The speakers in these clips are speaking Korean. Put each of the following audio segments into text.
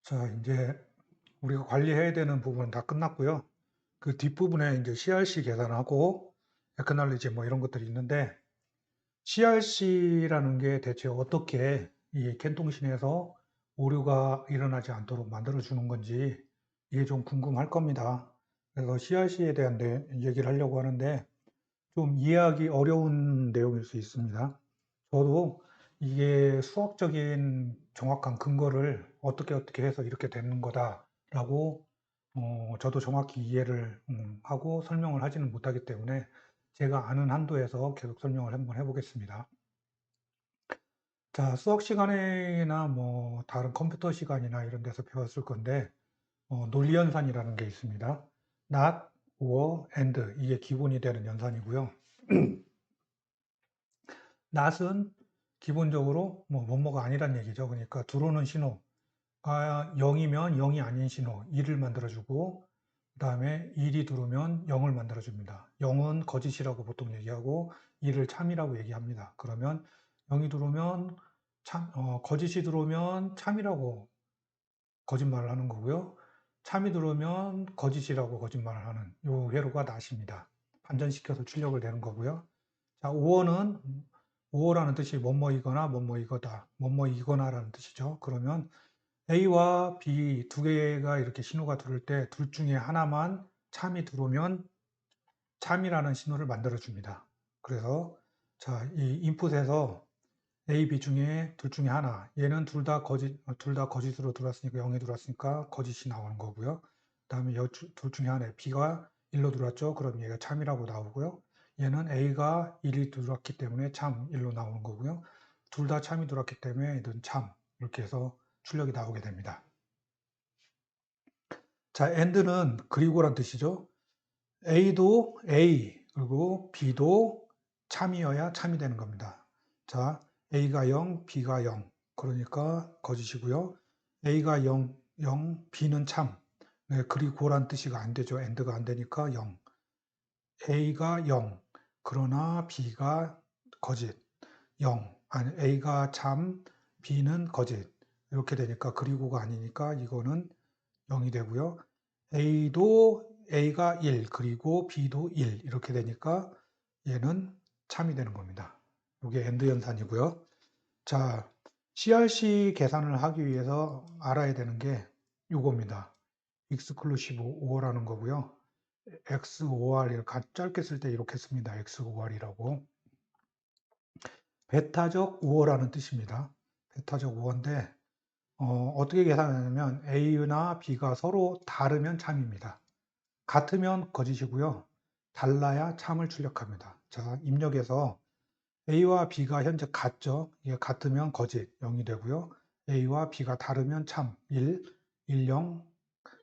자, 이제 우리가 관리해야 되는 부분은 다 끝났고요. 그 뒷부분에 이제 CRC 계산하고 에크날리지 뭐 이런 것들이 있는데 CRC라는 게 대체 어떻게 이 캔통신에서 오류가 일어나지 않도록 만들어 주는 건지 이게 좀 궁금할 겁니다. 그래서 CRC에 대한 얘기를 하려고 하는데 좀 이해하기 어려운 내용일 수 있습니다. 저도 이게 수학적인 정확한 근거를 어떻게 해서 이렇게 되는 거다라고 저도 정확히 이해를 하고 설명을 하지는 못하기 때문에 제가 아는 한도에서 계속 설명을 한번 해보겠습니다. 자, 수학 시간이나 뭐 다른 컴퓨터 시간이나 이런 데서 배웠을 건데 논리연산이라는 게 있습니다. not, or, and 이게 기본이 되는 연산이고요. not은 기본적으로 뭐 뭐뭐가 아니란 얘기죠. 그러니까 들어오는 신호가 0이면 0이 아닌 신호 1을 만들어주고 그 다음에 1이 들어오면 0을 만들어줍니다. 0은 거짓이라고 보통 얘기하고 1을 참이라고 얘기합니다. 그러면 0이 들어오면 거짓이 들어오면 참이라고 거짓말을 하는 거고요. 참이 들어오면 거짓이라고 거짓말을 하는 요 회로가 낫입니다. 반전시켜서 출력을 내는 거고요. 자, 5어는 5어라는 뜻이 뭐뭐이거나 뭐뭐이거다, 뭐뭐이거나라는 뜻이죠. 그러면 A와 B 두 개가 이렇게 신호가 들어올 때 둘 중에 하나만 참이 들어오면 참이라는 신호를 만들어 줍니다. 그래서 자, 이 인풋에서 A, B 중에 둘 중에 하나. 얘는 둘 다 거짓으로 들어왔으니까 0이 들어왔으니까 거짓이 나오는 거고요. 그다음에 둘 중에 하나. B가 1로 들어왔죠. 그럼 얘가 참이라고 나오고요. 얘는 A가 1이 들어왔기 때문에 참 1로 나오는 거고요. 둘 다 참이 들어왔기 때문에 얘는 참 이렇게 해서 출력이 나오게 됩니다. 자, and는 그리고란 뜻이죠. A도 A, 그리고 B도 참이어야 참이 되는 겁니다. 자, A가 0, B가 0. 그러니까 거짓이고요. A가 0, 0, B는 참. 네, 그리고란 뜻이 안 되죠. AND가 안 되니까 0. A가 0, 그러나 B가 거짓. 0. 아니, A가 참, B는 거짓. 이렇게 되니까 그리고가 아니니까 이거는 0이 되고요. A가 1, 그리고 B도 1 이렇게 되니까 얘는 참이 되는 겁니다. 이게 엔드 연산이고요. 자, CRC 계산을 하기 위해서 알아야 되는 게 이겁니다. exclusive or라는 거고요. XOR 짧게 쓸 때 이렇게 씁니다. XOR이라고. 베타적 우어라는 뜻입니다. 베타적 우어인데 어떻게 계산하냐면 A나 B가 서로 다르면 참입니다. 같으면 거짓이고요. 달라야 참을 출력합니다. 자, 입력에서 A와 B가 현재 같죠. 이게 같으면 거짓 0이 되고요. A와 B가 다르면 참 1, 1, 0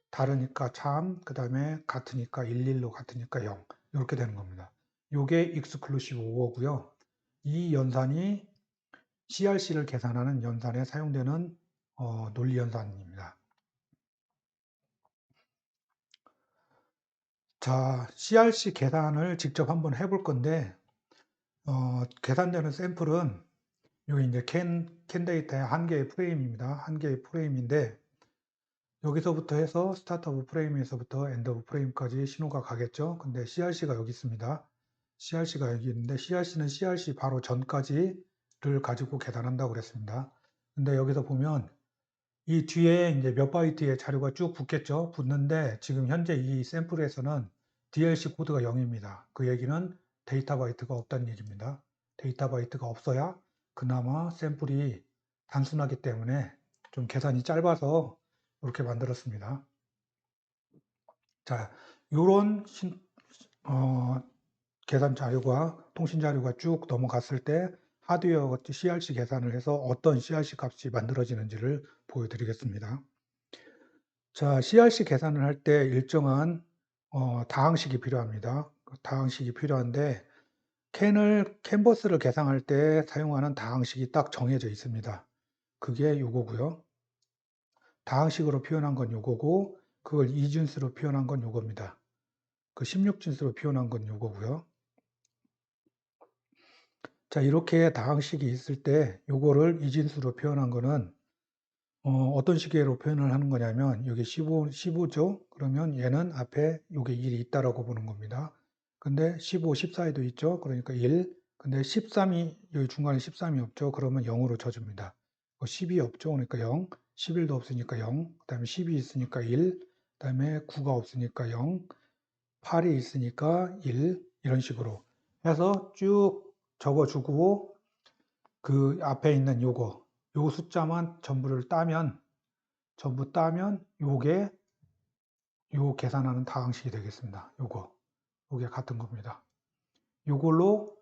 다르니까 참, 그 다음에 같으니까 1, 1로 같으니까 0 이렇게 되는 겁니다. 이게 exclusive or고요. 이 연산이 CRC를 계산하는 연산에 사용되는 논리 연산입니다. 자, CRC 계산을 직접 한번 해볼 건데 계산되는 샘플은 여기 이제 캔 데이터의 한 개의 프레임입니다. 한 개의 프레임인데 여기서부터 해서 스타트 오브 프레임에서부터 엔드 오브 프레임까지 신호가 가겠죠. 근데 CRC가 여기 있습니다. CRC가 여기 있는데 CRC는 CRC 바로 전까지를 가지고 계산한다고 그랬습니다. 근데 여기서 보면 이 뒤에 이제 몇 바이트의 자료가 쭉 붙겠죠. 붙는데 지금 현재 이 샘플에서는 DLC 코드가 0입니다. 그 얘기는 데이터 바이트가 없다는 얘기입니다. 데이터 바이트가 없어야 그나마 샘플이 단순하기 때문에 좀 계산이 짧아서 이렇게 만들었습니다. 자, 요런 계산 자료가 통신 자료가 쭉 넘어갔을 때 하드웨어 CRC 계산을 해서 어떤 CRC 값이 만들어지는지를 보여드리겠습니다. 자, CRC 계산을 할 때 일정한 다항식이 필요합니다. 다항식이 필요한데 캔버스를 계산할 때 사용하는 다항식이 딱 정해져 있습니다. 그게 요거고요. 다항식으로 표현한 건 요거고 그걸 이진수로 표현한 건 요겁니다. 그 16진수로 표현한 건 요거고요. 자, 이렇게 다항식이 있을 때 요거를 이진수로 표현한 거는 어떤 식으로 표현을 하는 거냐면 여기 15죠. 그러면 얘는 앞에 요게 1이 있다라고 보는 겁니다. 근데 15, 14에도 있죠. 그러니까 1. 근데 13이 여기 중간에 13이 없죠. 그러면 0으로 쳐줍니다. 10이 없죠. 그러니까 0. 11도 없으니까 0. 그다음에 10이 있으니까 1. 그다음에 9가 없으니까 0. 8이 있으니까 1. 이런 식으로 해서 쭉 적어주고 그 앞에 있는 요거 요 숫자만 전부 따면 요게 요 계산하는 다항식이 되겠습니다. 요게 같은 겁니다. 요걸로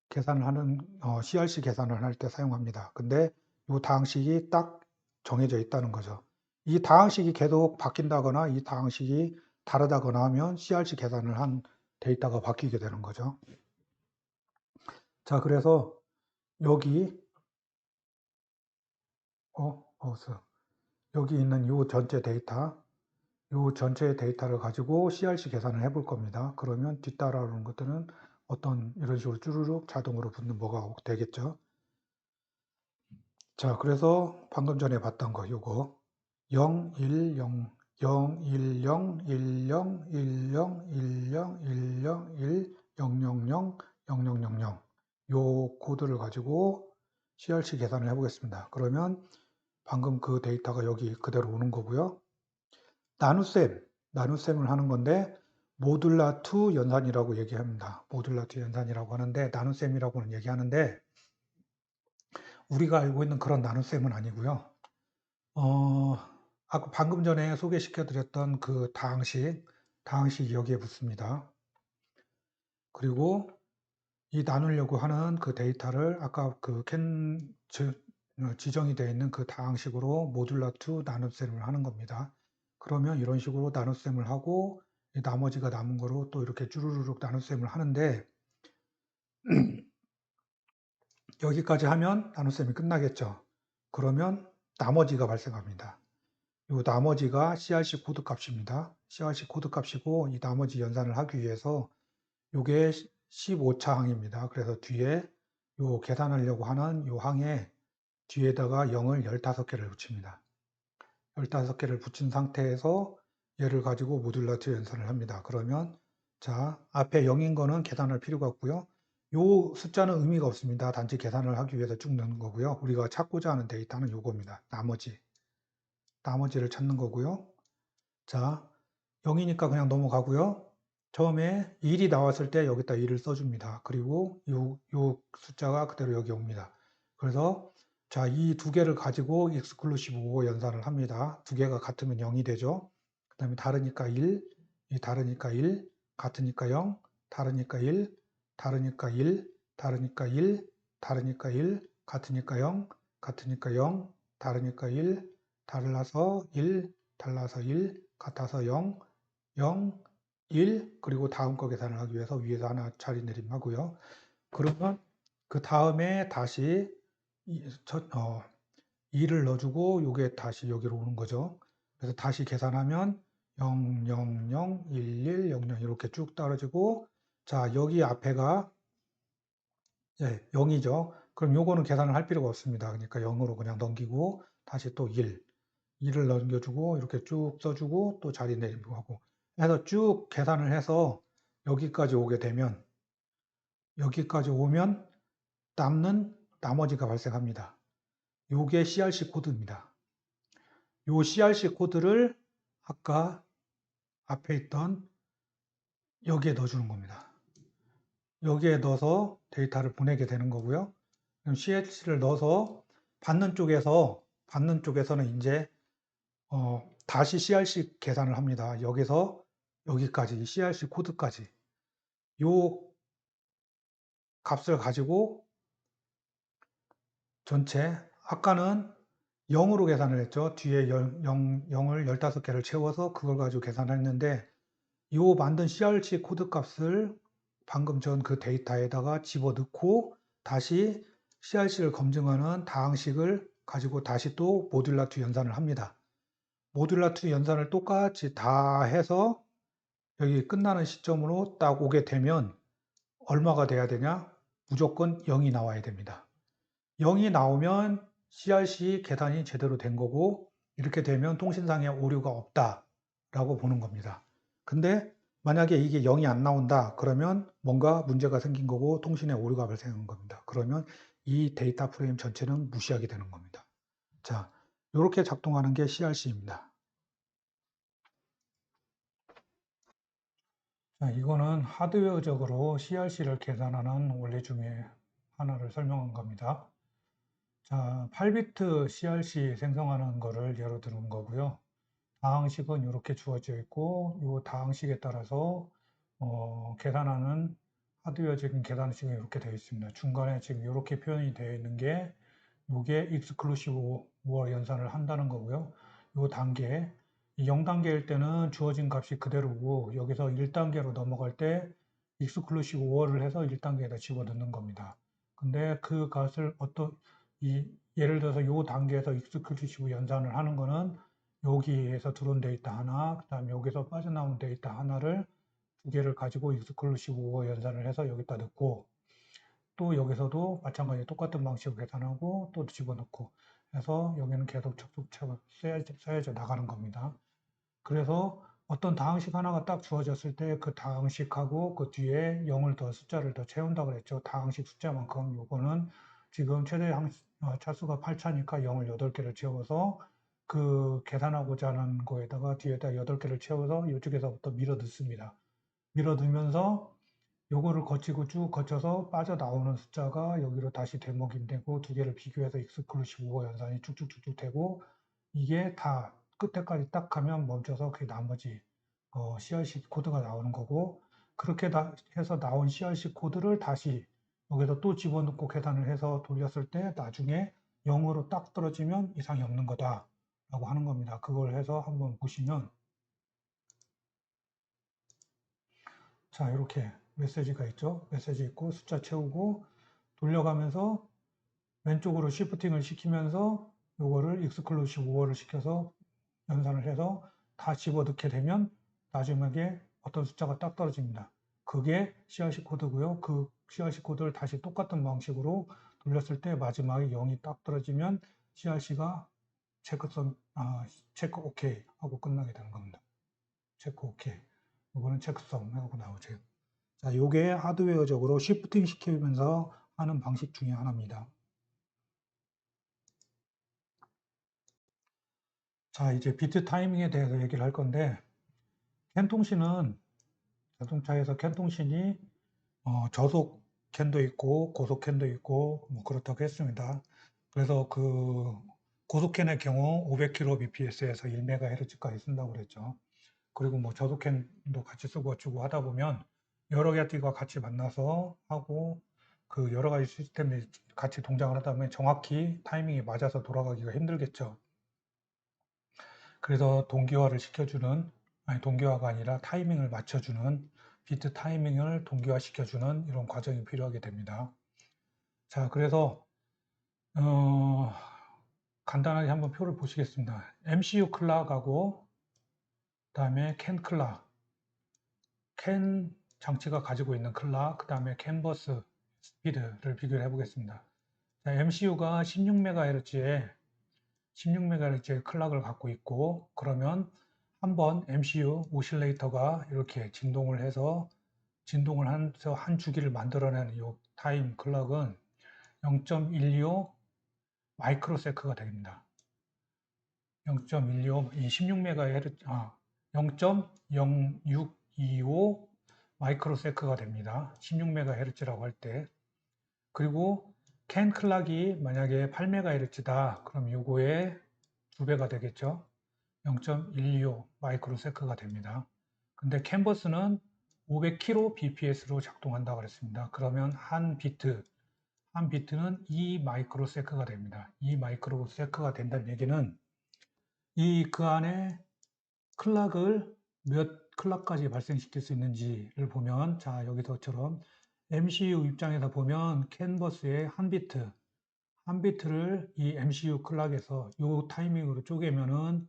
계산을 하는 CRC 계산을 할 때 사용합니다. 근데 요 다항식이 딱 정해져 있다는 거죠. 이 다항식이 계속 바뀐다거나 이 다항식이 다르다거나 하면 CRC 계산을 한 데이터가 바뀌게 되는 거죠. 자, 그래서 여기 여기 있는 요 전체 데이터 요 전체 데이터를 가지고 CRC 계산을 해볼 겁니다. 그러면 뒤따라오는 것들은 어떤 이런 식으로 쭈루룩 자동으로 붙는 뭐가 되겠죠. 자, 그래서 방금 전에 봤던 거 요거 0, 1, 0, 0, 1, 0, 1, 0, 1, 0, 1, 0, 1, 0, 1, 0, 0, 0, 0, 0, 0, 0. 요 코드를 가지고 CRC 계산을 해보겠습니다. 그러면 방금 그 데이터가 여기 그대로 오는 거고요. 나눗셈을 하는 건데 모듈라 2 연산이라고 얘기합니다. 모듈라 2 연산이라고 하는데 나눗셈이라고는 얘기하는데 우리가 알고 있는 그런 나눗셈은 아니고요. 아까 방금 전에 소개시켜 드렸던 그 다항식 여기에 붙습니다. 그리고 이 나누려고 하는 그 데이터를 아까 그 지정이 되어 있는 그 다항식으로 모듈라 2 나눗셈을 하는 겁니다. 그러면 이런 식으로 나눗셈을 하고 나머지가 남은 거로 또 이렇게 쭈루루룩 나눗셈을 하는데 여기까지 하면 나눗셈이 끝나겠죠. 그러면 나머지가 발생합니다. 이 나머지가 CRC 코드 값입니다. CRC 코드 값이고 이 나머지 연산을 하기 위해서 이게 15차 항입니다. 그래서 뒤에 요 계산하려고 하는 요 항에 뒤에다가 0을 15개를 붙입니다. 15개를 붙인 상태에서 얘를 가지고 모듈라2 연산을 합니다. 그러면 자, 앞에 0인 거는 계산할 필요가 없고요. 요 숫자는 의미가 없습니다. 단지 계산을 하기 위해서 쭉 넣는 거고요. 우리가 찾고자 하는 데이터는 요겁니다. 나머지를 찾는 거고요. 자, 0이니까 그냥 넘어가고요. 처음에 1이 나왔을 때 여기다 1을 써줍니다. 그리고 요 숫자가 그대로 여기 옵니다. 그래서 자, 이 두 개를 가지고 exclusive O 연산을 합니다. 두 개가 같으면 0이 되죠. 그 다음에 다르니까 1, 다르니까 1, 같으니까 0, 다르니까 1, 다르니까 1, 다르니까 1, 다르니까 1, 같으니까 0, 같으니까 0, 다르니까 1, 달라서 1, 달라서 1, 같아서 0, 0, 1, 그리고 다음 거 계산을 하기 위해서 위에서 하나 자리 내림하고요. 그러면 그 다음에 다시 2를 넣어주고 요게 다시 여기로 오는 거죠. 그래서 다시 계산하면 0, 0, 0, 1, 1, 0, 0 이렇게 쭉 떨어지고 자, 여기 앞에가 0이죠. 그럼 요거는 계산을 할 필요가 없습니다. 그러니까 0으로 그냥 넘기고 다시 또 1을 넘겨주고 이렇게 쭉 써주고 또 자리 내리고 하고 해서 쭉 계산을 해서 여기까지 오면 남는 나머지가 발생합니다. 요게 CRC 코드입니다. 요 CRC 코드를 아까 앞에 있던 여기에 넣어주는 겁니다. 여기에 넣어서 데이터를 보내게 되는 거고요. 그럼 CRC를 넣어서 받는 쪽에서는 이제 다시 CRC 계산을 합니다. 여기서 여기까지 CRC 코드까지 요 값을 가지고 전체 아까는 0으로 계산을 했죠. 뒤에 0을 15개를 채워서 그걸 가지고 계산을 했는데 이 만든 CRC 코드 값을 방금 전 그 데이터에다가 집어넣고 다시 CRC를 검증하는 다항식을 가지고 다시 또 모듈라2 연산을 합니다. 모듈라2 연산을 똑같이 다 해서 여기 끝나는 시점으로 딱 오게 되면 얼마가 돼야 되냐? 무조건 0이 나와야 됩니다. 0이 나오면 CRC 계산이 제대로 된 거고 이렇게 되면 통신상에 오류가 없다라고 보는 겁니다. 근데 만약에 이게 0이 안 나온다 그러면 뭔가 문제가 생긴 거고 통신에 오류가 발생한 겁니다. 그러면 이 데이터 프레임 전체는 무시하게 되는 겁니다. 자, 이렇게 작동하는 게 CRC입니다. 자, 이거는 하드웨어적으로 CRC를 계산하는 원리 중에 하나를 설명한 겁니다. 자, 8비트 CRC 생성하는 거를 예로 들은 거고요. 다항식은 이렇게 주어져 있고, 이 다항식에 따라서 계산하는 하드웨어적인 계산식이 이렇게 되어 있습니다. 중간에 지금 이렇게 표현이 되어 있는 게 이게 익스클루시브 워 연산을 한다는 거고요. 이 단계, 0단계일 때는 주어진 값이 그대로고 여기서 1단계로 넘어갈 때 익스클루시브 워를 해서 1단계에다 집어넣는 겁니다. 근데 그 값을 예를 들어서 이 단계에서 익스클루시브 연산을 하는 거는 여기에서 들어온 데이터 하나, 그 다음에 여기서 빠져나온 데이터 하나를 두 개를 가지고 익스클루시브 워 연산을 해서 여기다 넣고 또 여기서도 마찬가지 똑같은 방식으로 계산하고 또 집어넣고 해서 여기는 계속 척척 쌓여져 나가는 겁니다. 그래서 어떤 다항식 하나가 딱 주어졌을 때 그 다항식하고 그 뒤에 0을 더 숫자를 더 채운다 그랬죠. 다항식 숫자만큼 요거는 지금 최대 차수가 8차니까 0을 8개를 채워서 그 계산하고자 하는 거에다가 뒤에다 8개를 채워서 이쪽에서부터 밀어 넣습니다. 밀어 넣으면서 요거를 거치고 쭉 거쳐서 빠져나오는 숫자가 여기로 다시 대목이 되고 두 개를 비교해서 익스클루시브 연산이 쭉쭉쭉쭉 되고 이게 다 끝에까지 딱 가면 멈춰서 그 나머지 CRC 코드가 나오는 거고 그렇게 해서 나온 CRC 코드를 다시 여기서 또 집어넣고 계산을 해서 돌렸을 때 나중에 0으로 딱 떨어지면 이상이 없는 거다 라고 하는 겁니다. 그걸 해서 한번 보시면 자 이렇게 메시지가 있죠. 메시지 있고 숫자 채우고 돌려가면서 왼쪽으로 시프팅을 시키면서 요거를 익스클루시브 오어를 시켜서 연산을 해서 다 집어넣게 되면 나중에 어떤 숫자가 딱 떨어집니다. 그게 CRC 코드고요. 그 CRC 코드를 다시 똑같은 방식으로 돌렸을 때 마지막에 0이 딱 떨어지면 CRC가 체크 OK 하고 끝나게 되는 겁니다. 체크 OK. 이거는 체크성 하고 나오죠. 자, 요게 하드웨어적으로 시프팅 시키면서 하는 방식 중에 하나입니다. 자, 이제 비트 타이밍에 대해서 얘기를 할 건데, 캔 통신은 자동차에서 캔 통신이 저속 캔도 있고 고속 캔도 있고 뭐 그렇다고 했습니다. 그래서 그 고속 캔의 경우 500kbps에서 1MHz까지 쓴다고 그랬죠. 그리고 뭐 저속 캔도 같이 쓰고 어쩌고 하다 보면 여러 가지가 같이 만나서 하고 그 여러 가지 시스템이 같이 동작을 하다 보면 정확히 타이밍이 맞아서 돌아가기가 힘들겠죠. 그래서 동기화를 시켜주는, 아니 동기화가 아니라 타이밍을 맞춰주는, 비트 타이밍을 동기화 시켜주는 이런 과정이 필요하게 됩니다. 자, 그래서 간단하게 한번 표를 보시겠습니다. MCU 클락하고 그다음에 캔 클락, 캔 장치가 가지고 있는 클락, 그다음에 캔버스 스피드를 비교를 해보겠습니다. MCU가 16MHz에 16MHz의 클락을 갖고 있고 그러면 한번 MCU 오실레이터가 이렇게 진동을 해서 한 주기를 만들어내는 이 타임 클락은 0.125 마이크로세크가 됩니다. 0.125 이 16MHz 0.0625 마이크로세크가 됩니다. 16MHz라고 할 때. 그리고 캔 클락이 만약에 8MHz다. 그럼 요거의 2배가 되겠죠. 0.125 마이크로세크가 됩니다. 근데 캔버스는 500kbps로 작동한다고 그랬습니다. 그러면 한 비트는 2 마이크로세크가 됩니다. 2 마이크로세크가 된다는 얘기는 그 안에 클락을 몇 클락까지 발생시킬 수 있는지를 보면 자 여기서처럼 MCU 입장에서 보면 캔버스의 한 비트를 이 MCU 클락에서 이 타이밍으로 쪼개면은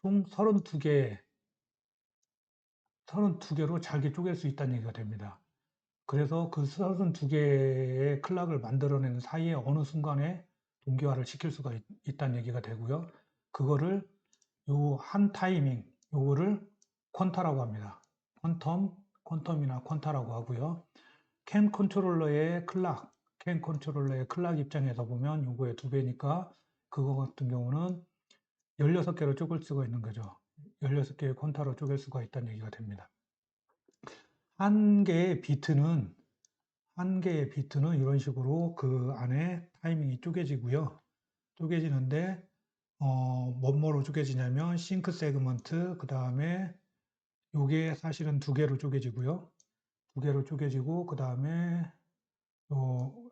총 32개로 잘게 쪼갤 수 있다는 얘기가 됩니다. 그래서 그 32개의 클락을 만들어내는 사이에 어느 순간에 동기화를 시킬 수가 있다는 얘기가 되고요. 그거를 요 한 타이밍, 요거를 퀀타라고 합니다. 퀀텀이나 퀀타라고 하고요. 캔 컨트롤러의 클락 입장에서 보면 요거의 2배니까 그거 같은 경우는 16개로 쪼갤 수가 있는 거죠. 16개의 퀀타로 쪼갤 수가 있다는 얘기가 됩니다. 한 개의 비트는 이런 식으로 그 안에 타이밍이 쪼개지고요. 쪼개지는데 뭐뭐로 쪼개지냐면 싱크 세그먼트, 그 다음에 요게 사실은 2개로 쪼개지고요. 2개로 쪼개지고, 그 다음에 요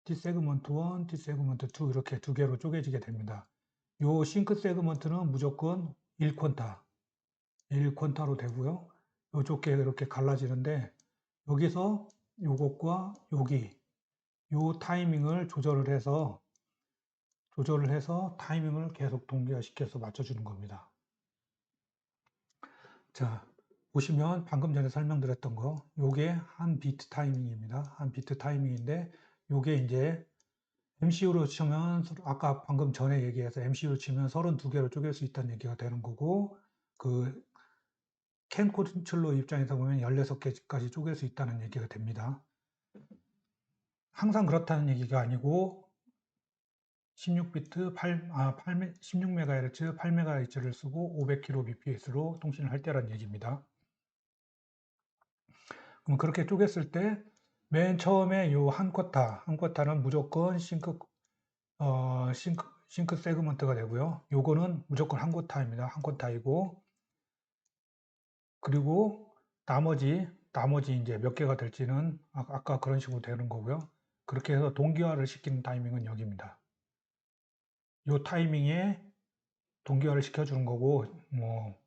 D 세그먼트 1, D 세그먼트 2 이렇게 2개로 쪼개지게 됩니다. 요 싱크 세그먼트는 무조건 1퀀타로 되고요. 요쪽에 이렇게 갈라지는데 여기서 요것과 여기 요 타이밍을 조절을 해서 타이밍을 계속 동기화시켜서 맞춰주는 겁니다. 자, 보시면 방금 전에 설명드렸던 거, 요게 한 비트 타이밍입니다. 한 비트 타이밍인데, 요게 이제 MCU로 치면, 아까 방금 전에 얘기해서 MCU로 치면 32개로 쪼갤 수 있다는 얘기가 되는 거고, 그 캔 컨트롤러 입장에서 보면 16개까지 쪼갤 수 있다는 얘기가 됩니다. 항상 그렇다는 얘기가 아니고, 16비트 16MHz 8MHz를 쓰고 500kbps로 통신을 할 때란 얘기입니다. 그럼 그렇게 쪼갰을 때 맨 처음에 요 한 쿼타는 무조건 싱크 세그먼트가 되고요. 요거는 무조건 한 쿼타입니다. 한 쿼타이고, 그리고 나머지 이제 몇 개가 될지는 아까 그런 식으로 되는 거고요. 그렇게 해서 동기화를 시키는 타이밍은 여기입니다. 요 타이밍에 동기화를 시켜주는 거고, 뭐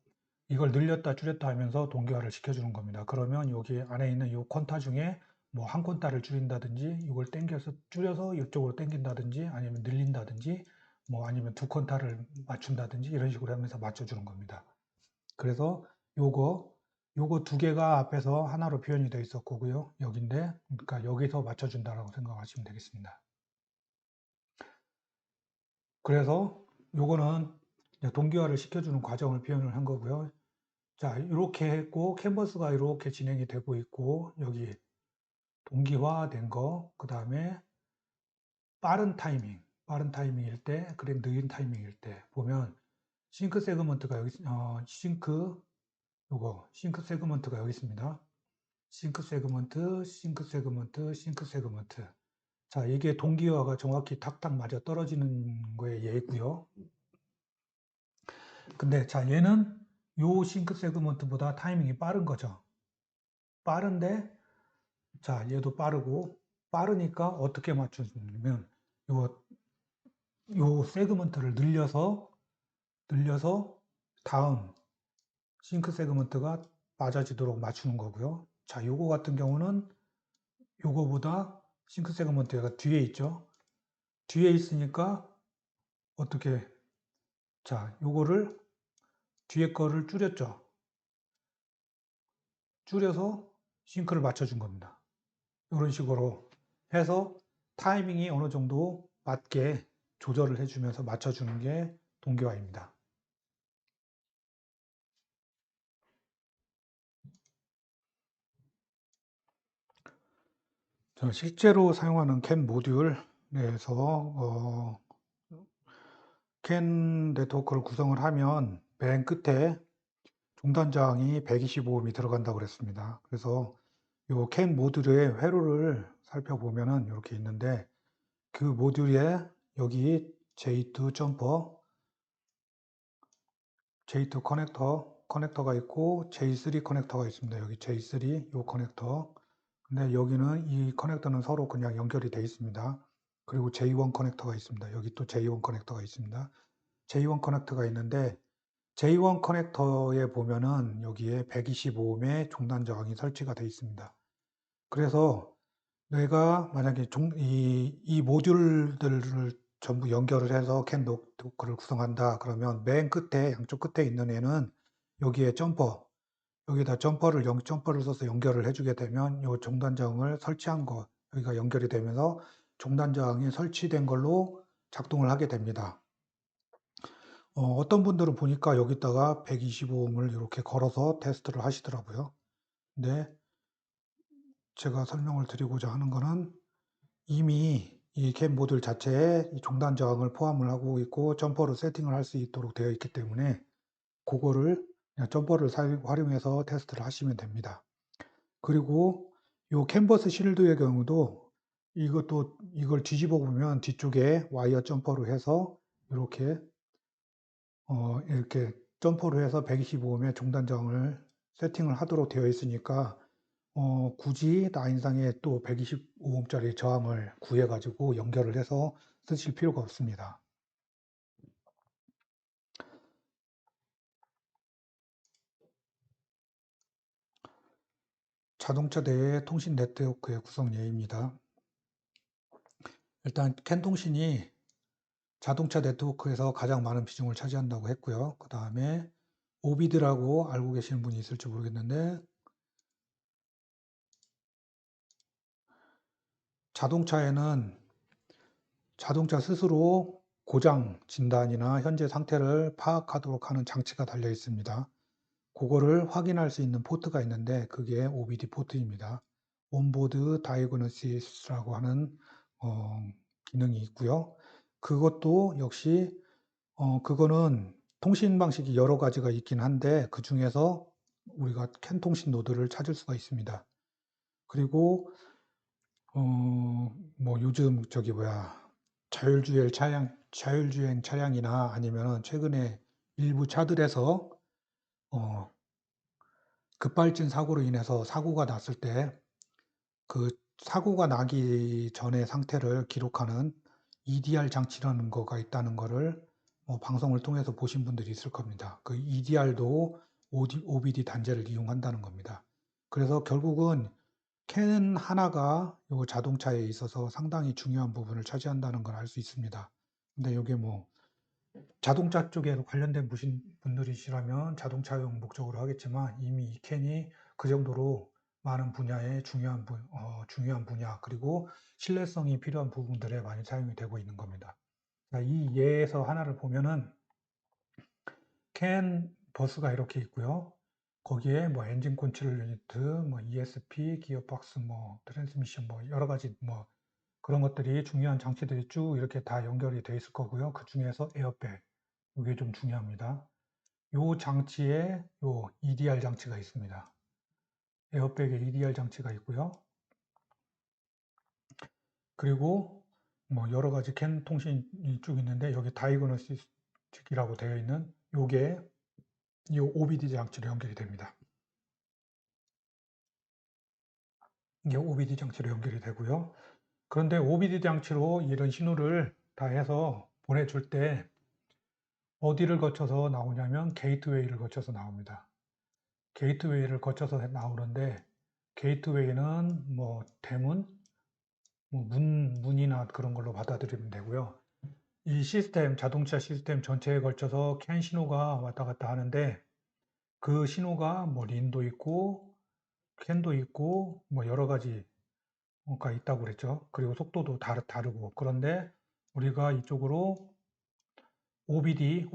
이걸 늘렸다 줄였다 하면서 동기화를 시켜주는 겁니다. 그러면 여기 안에 있는 이 퀀타 중에 뭐 한 퀀타를 줄인다든지 이걸 땡겨서 줄여서 이쪽으로 땡긴다든지 아니면 늘린다든지 뭐 아니면 2퀀타를 맞춘다든지 이런 식으로 하면서 맞춰주는 겁니다. 그래서 요거 2개가 앞에서 하나로 표현이 되어 있었고요. 여긴데 그러니까 여기서 맞춰준다라고 생각하시면 되겠습니다. 그래서 요거는 동기화를 시켜주는 과정을 표현을 한 거고요. 자, 이렇게 했고, 캔버스가 이렇게 진행이 되고 있고, 여기 동기화된 거, 그 다음에 빠른 타이밍일 때, 그리고 느린 타이밍일 때, 보면, 싱크 세그먼트가 여기, 싱크 세그먼트가 여기 있습니다. 싱크 세그먼트. 자, 이게 동기화가 정확히 탁탁 맞아 떨어지는 거에 예고요. 근데 자, 얘는 요 싱크 세그먼트보다 타이밍이 빠른 거죠. 빠른데, 자, 얘도 빠르니까 어떻게 맞춰주냐면, 요 세그먼트를 늘려서 다음 싱크 세그먼트가 맞아지도록 맞추는 거고요. 자, 요거 같은 경우는 요거보다 싱크 세그먼트가 뒤에 있죠. 뒤에 있으니까 어떻게, 자, 요거를 뒤에 거를 줄였죠. 줄여서 싱크를 맞춰준 겁니다. 이런 식으로 해서 타이밍이 어느 정도 맞게 조절을 해주면서 맞춰주는 게 동기화입니다. 실제로 사용하는 캔 모듈에서 캔 네트워크를 구성을 하면 맨 끝에 종단 저항이 125ohm이 들어간다고 그랬습니다. 그래서 이 캔 모듈의 회로를 살펴보면은 이렇게 있는데 그 모듈에 여기 J2 점퍼, J2 커넥터가 있고 J3 커넥터가 있습니다. 여기 J3 요 커넥터. 근데 여기는 이 커넥터는 서로 그냥 연결이 되어 있습니다. 그리고 J1 커넥터가 있습니다. 여기 또 J1 커넥터가 있습니다. J1 커넥터가 있는데 J1 커넥터에 보면은 여기에 125ohm의 종단 저항이 설치가 되어 있습니다. 그래서 내가 만약에 이 모듈들을 전부 연결을 해서 캔 네트워크를 구성한다. 그러면 맨 끝에, 양쪽 끝에 있는 애는 여기에 여기다 점퍼를 써서 연결을 해주게 되면 이 종단 저항을 설치한 거, 여기가 연결이 되면서 종단 저항이 설치된 걸로 작동을 하게 됩니다. 어떤 분들은 보니까 여기다가 125ohm을 이렇게 걸어서 테스트를 하시더라고요. 근데 제가 설명을 드리고자 하는 거는 이미 이 캔 모듈 자체에 이 종단 저항을 포함을 하고 있고 점퍼로 세팅을 할 수 있도록 되어 있기 때문에 그거를 그냥 점퍼를 활용해서 테스트를 하시면 됩니다. 그리고 요 캔버스 실드의 경우도 이것도 이걸 뒤집어 보면 뒤쪽에 와이어 점퍼로 해서 이렇게 이렇게 점퍼로 해서 125ohm의 종단 저항을 세팅을 하도록 되어 있으니까 굳이 라인상에 또 125ohm짜리 저항을 구해 가지고 연결을 해서 쓰실 필요가 없습니다. 자동차 내의 통신 네트워크의 구성 예입니다. 일단 캔 통신이 자동차 네트워크에서 가장 많은 비중을 차지한다고 했고요. 그 다음에 오비드라고 알고 계시는 분이 있을지 모르겠는데 자동차에는 자동차 스스로 고장 진단이나 현재 상태를 파악하도록 하는 장치가 달려 있습니다. 그거를 확인할 수 있는 포트가 있는데 그게 OBD 포트입니다. 온보드 다이그노시스라고 하는 기능이 있고요. 그것도 역시 그거는 통신 방식이 여러 가지가 있긴 한데 그 중에서 우리가 캔 통신 노드를 찾을 수가 있습니다. 그리고 뭐 요즘 저기 뭐야 자율주행 차량이나 아니면은 최근에 일부 차들에서 어, 급발진 사고로 인해서 사고가 났을 때 그 사고가 나기 전의 상태를 기록하는 EDR 장치라는 거가 있다는 거를 방송을 통해서 보신 분들이 있을 겁니다. 그 EDR도 OBD 단자를 이용한다는 겁니다. 그래서 결국은 캔 하나가 요 자동차에 있어서 상당히 중요한 부분을 차지한다는 걸 알 수 있습니다. 근데 이게 뭐 자동차 쪽에 관련된 분들이시라면 자동차용 목적으로 하겠지만 이미 이 캔이 그 정도로 많은 분야의 중요한 분야 그리고 신뢰성이 필요한 부분들에 많이 사용이 되고 있는 겁니다. 자, 이 예에서 하나를 보면은 캔 버스가 이렇게 있고요. 거기에 뭐 엔진 컨트롤 유니트, 뭐 ESP, 기어박스, 뭐 트랜스미션, 뭐 여러 가지 뭐 그런 것들이 중요한 장치들이 쭉 이렇게 다 연결이 돼 있을 거고요. 그 중에서 에어백 이게 좀 중요합니다. 요 장치에 요 EDR 장치가 있습니다. 에어백에 EDR 장치가 있고요. 그리고 뭐 여러 가지 캔 통신이 쭉 있는데 여기 다이그노스틱이라고 되어 있는 요게 이 OBD 장치로 연결이 됩니다. 이게 OBD 장치로 연결이 되고요. 그런데 OBD 장치로 이런 신호를 다 해서 보내줄 때 어디를 거쳐서 나오냐면 게이트웨이를 거쳐서 나옵니다. 게이트웨이를 거쳐서 나오는데 게이트웨이는 뭐 대문, 뭐 문이나 그런 걸로 받아들이면 되고요. 이 시스템, 자동차 시스템 전체에 걸쳐서 캔 신호가 왔다 갔다 하는데 그 신호가 뭐 린도 있고 캔도 있고 뭐 여러 가지가 있다고 그랬죠. 그리고 속도도 다르고 그런데 우리가 이쪽으로 OBD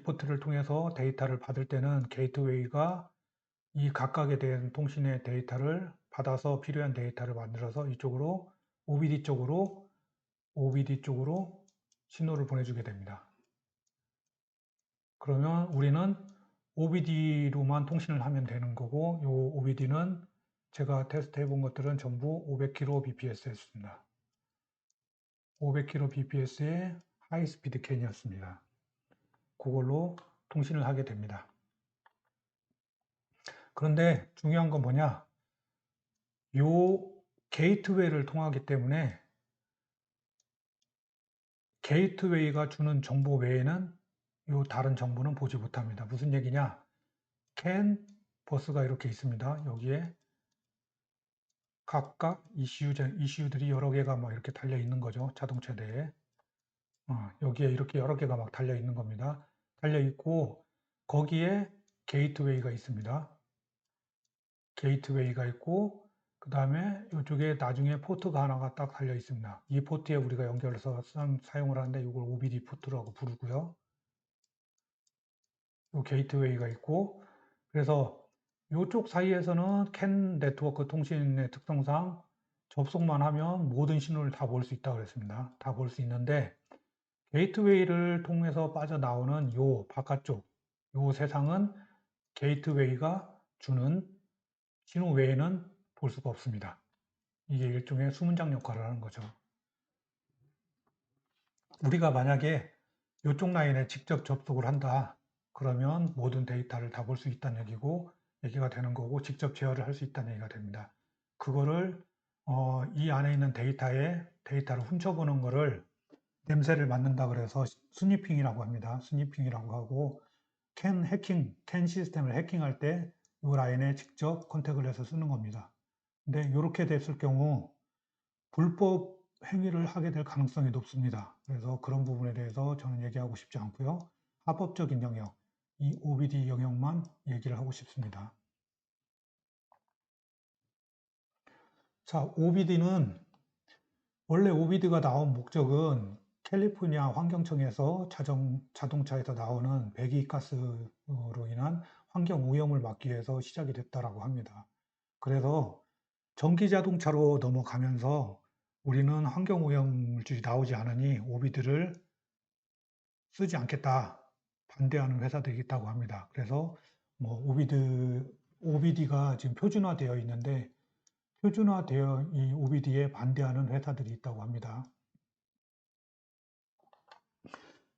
포트를 통해서 데이터를 받을 때는 게이트웨이가 이 각각에 대한 통신의 데이터를 받아서 필요한 데이터를 만들어서 이쪽으로 OBD 쪽으로 신호를 보내주게 됩니다. 그러면 우리는 OBD로만 통신을 하면 되는 거고 이 OBD는 제가 테스트 해본 것들은 전부 500kbps였습니다. 500kbps의 하이스피드 캔이었습니다. 그걸로 통신을 하게 됩니다. 그런데 중요한 건 뭐냐? 요 게이트웨이를 통하기 때문에 게이트웨이가 주는 정보 외에는 요 다른 정보는 보지 못합니다. 무슨 얘기냐? 캔 버스가 이렇게 있습니다. 여기에 각각 이슈들이 여러 개가 막 이렇게 달려 있는 거죠. 자동차 내에. 여기에 이렇게 여러 개가 막 달려 있는 겁니다. 달려 있고 거기에 게이트웨이가 있습니다. 게이트웨이가 있고 그 다음에 이쪽에 나중에 포트가 하나가 딱 달려 있습니다. 이 포트에 우리가 연결해서 사용을 하는데 이걸 OBD 포트라고 부르고요. 요 게이트웨이가 있고, 그래서 요쪽 사이에서는 캔 네트워크 통신의 특성상 접속만 하면 모든 신호를 다 볼 수 있다고 그랬습니다. 다 볼 수 있는데 게이트웨이를 통해서 빠져나오는 요 바깥쪽 요 세상은 게이트웨이가 주는 신호 외에는 볼 수가 없습니다. 이게 일종의 수문장 역할을 하는 거죠. 우리가 만약에 이쪽 라인에 직접 접속을 한다. 그러면 모든 데이터를 다 볼 수 있다는 얘기가 되는 거고, 직접 제어를 할 수 있다는 얘기가 됩니다. 그거를, 이 안에 있는 데이터를 훔쳐보는 거를 냄새를 맡는다 그래서 스니핑이라고 합니다. 스니핑이라고 하고, 캔 시스템을 해킹할 때 이 라인에 직접 컨택을 해서 쓰는 겁니다. 근데 이렇게 됐을 경우, 불법 행위를 하게 될 가능성이 높습니다. 그래서 그런 부분에 대해서 저는 얘기하고 싶지 않고요. 합법적인 영역, 이 OBD 영역만 얘기를 하고 싶습니다. 자, OBD는 원래 OBD가 나온 목적은 캘리포니아 환경청에서 자동차에서 나오는 배기가스로 인한 환경 오염을 막기 위해서 시작이 됐다라고 합니다. 그래서 전기 자동차로 넘어가면서 우리는 환경 오염물질이 나오지 않으니 OBD를 쓰지 않겠다. 반대하는 회사들이 있다고 합니다. 그래서 뭐 OBD가 지금 표준화되어 있는데 표준화되어 이 OBD에 반대하는 회사들이 있다고 합니다.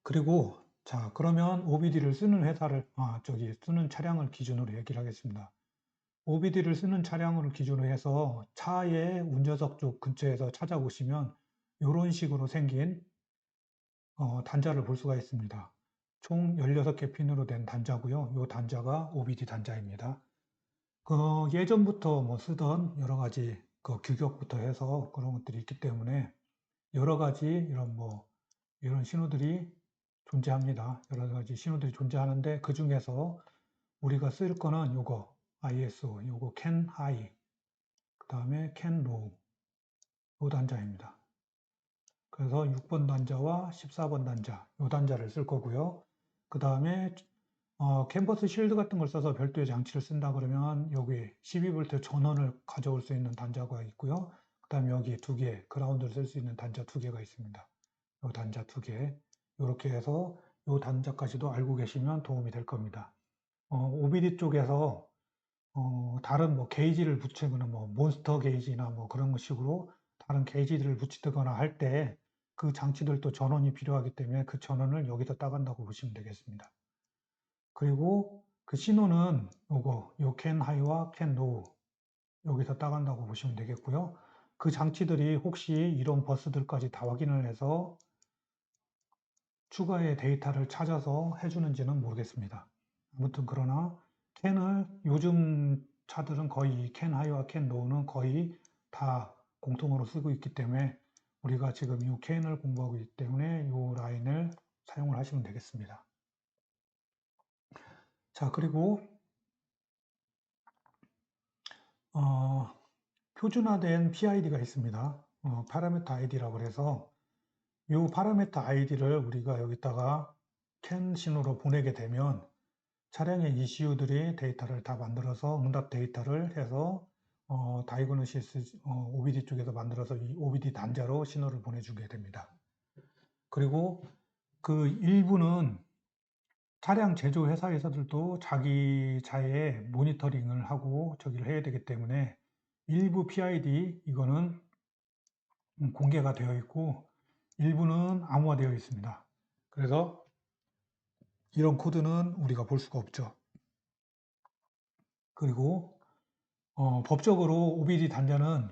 그리고 자, 그러면 OBD를 쓰는 쓰는 차량을 기준으로 얘기를 하겠습니다. OBD를 쓰는 차량을 기준으로 해서 차의 운전석 쪽 근처에서 찾아보시면 이런 식으로 생긴 단자를 볼 수가 있습니다. 총 16개 핀으로 된 단자고요. 이 단자가 OBD 단자입니다. 예전부터 뭐 쓰던 여러 가지 규격부터 해서 그런 것들이 있기 때문에 여러 가지 이런 신호들이 존재합니다. 여러 가지 신호들이 존재하는데 그 중에서 우리가 쓸 거는 요거 ISO, 요거 CAN HIGH, 그 다음에 CAN LOW 요 단자입니다. 그래서 6번 단자와 14번 단자, 요 단자를 쓸 거고요. 그 다음에 캔버스 실드 같은 걸 써서 별도의 장치를 쓴다 그러면 여기 12V 전원을 가져올 수 있는 단자가 있고요. 그 다음에 여기 두 개, 그라운드를 쓸 수 있는 단자 두 개가 있습니다. 요 단자 두 개. 이렇게 해서 요 단자까지도 알고 계시면 도움이 될 겁니다. OBD 쪽에서 다른 뭐 게이지를 붙이거나 뭐 몬스터 게이지나 뭐 그런 식으로 다른 게이지들을 붙이거나 할 때 그 장치들도 전원이 필요하기 때문에 그 전원을 여기서 따간다고 보시면 되겠습니다. 그리고 그 신호는 요 캔 하이와 캔 로우 여기서 따간다고 보시면 되겠고요. 그 장치들이 혹시 이런 버스들까지 다 확인을 해서 추가의 데이터를 찾아서 해주는지는 모르겠습니다. 아무튼 그러나 요즘 차들은 거의 캔 하이와 캔 로우는 거의 다 공통으로 쓰고 있기 때문에 우리가 지금 이 캔을 공부하고 있기 때문에 이 라인을 사용을 하시면 되겠습니다. 자, 그리고 표준화된 PID가 있습니다. 파라미터 ID라고 해서 이 파라미터 ID를 우리가 여기다가 캔 신호로 보내게 되면 차량의 ECU들이 데이터를 다 만들어서 응답 데이터를 해서 다이그노시스 OBD 쪽에서 만들어서 이 OBD 단자로 신호를 보내주게 됩니다. 그리고 그 일부는 차량 제조 회사에서들도 자기 차의 모니터링을 하고 저기를 해야 되기 때문에 일부 PID 이거는 공개가 되어 있고 일부는 암호화되어 있습니다. 그래서 이런 코드는 우리가 볼 수가 없죠. 그리고 법적으로 OBD 단자는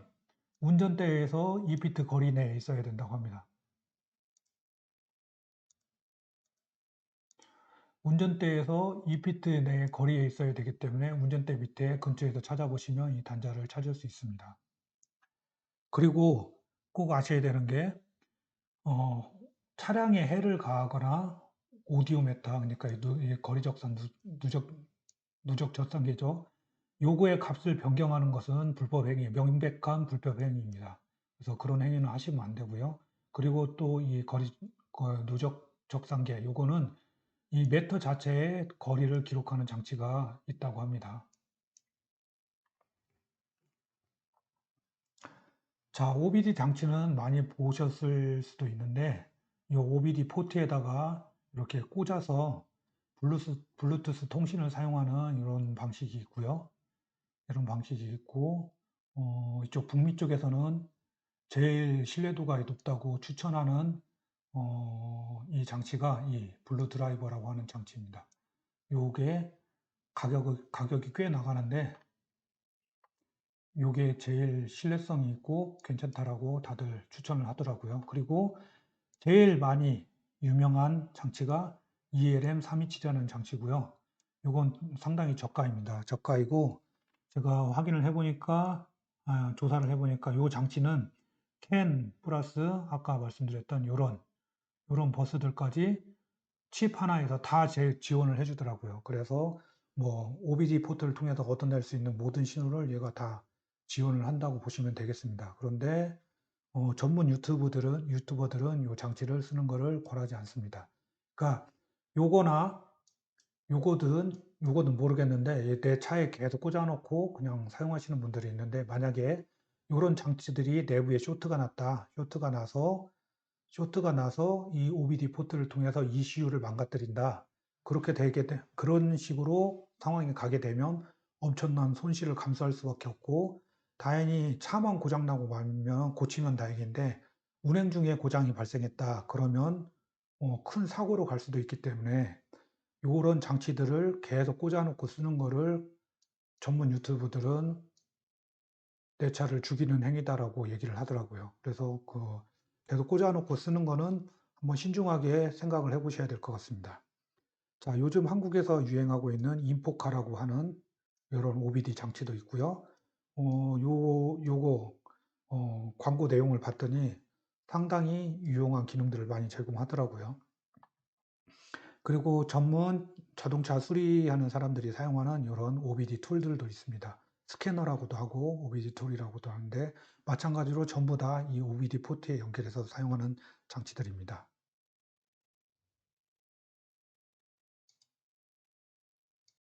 운전대에서 2피트 거리 내에 있어야 된다고 합니다. 운전대에서 2피트 내 거리에 있어야 되기 때문에 운전대 밑에 근처에서 찾아보시면 이 단자를 찾을 수 있습니다. 그리고 꼭 아셔야 되는 게 차량에 해를 가하거나 오디오메타, 그러니까 거리적산 누적 젖산계죠. 요거의 값을 변경하는 것은 불법 행위, 명백한 불법 행위입니다. 그래서 그런 행위는 하시면 안 되고요. 그리고 또 이 누적 적산계, 요거는 이 메터 자체의 거리를 기록하는 장치가 있다고 합니다. 자, OBD 장치는 많이 보셨을 수도 있는데, 이 OBD 포트에다가 이렇게 꽂아서 블루투스 통신을 사용하는 이런 방식이 있고요. 이런 방식이 있고, 이쪽 북미 쪽에서는 제일 신뢰도가 높다고 추천하는 이 장치가 이 블루 드라이버라고 하는 장치입니다. 요게 가격이 꽤 나가는데, 요게 제일 신뢰성이 있고 괜찮다라고 다들 추천을 하더라고요. 그리고 제일 많이 유명한 장치가 ELM327이라는 장치고요. 요건 상당히 저가입니다. 저가이고 제가 확인을 해보니까 조사를 해보니까 요 장치는 캔 플러스 아까 말씀드렸던 요런 버스들까지 칩 하나에서 다 지원을 해주더라고요. 그래서 뭐 OBD 포트를 통해서 얻어낼 수 있는 모든 신호를 얘가 다 지원을 한다고 보시면 되겠습니다. 그런데 전문 유튜버들은 이 장치를 쓰는 것을 권하지 않습니다. 그러니까 요거나 요거는 모르겠는데 내 차에 계속 꽂아놓고 그냥 사용하시는 분들이 있는데 만약에 이런 장치들이 내부에 쇼트가 났다. 쇼트가 나서 이 OBD 포트를 통해서 ECU를 망가뜨린다. 그런 식으로 상황이 가게 되면 엄청난 손실을 감수할 수밖에 없고, 다행히 차만 고장나고 말면 고치면 다행인데, 운행 중에 고장이 발생했다. 그러면 큰 사고로 갈 수도 있기 때문에, 이런 장치들을 계속 꽂아놓고 쓰는 거를 전문 유튜브들은 내 차를 죽이는 행위다라고 얘기를 하더라고요. 그래서 계속 꽂아놓고 쓰는 거는 한번 신중하게 생각을 해보셔야 될 것 같습니다. 자, 요즘 한국에서 유행하고 있는 인포카라고 하는 이런 OBD 장치도 있고요. 요거 광고 내용을 봤더니 상당히 유용한 기능들을 많이 제공하더라고요. 그리고 전문 자동차 수리하는 사람들이 사용하는 이런 OBD 툴들도 있습니다. 스캐너라고도 하고 OBD 툴이라고도 하는데 마찬가지로 전부 다 이 OBD 포트에 연결해서 사용하는 장치들입니다.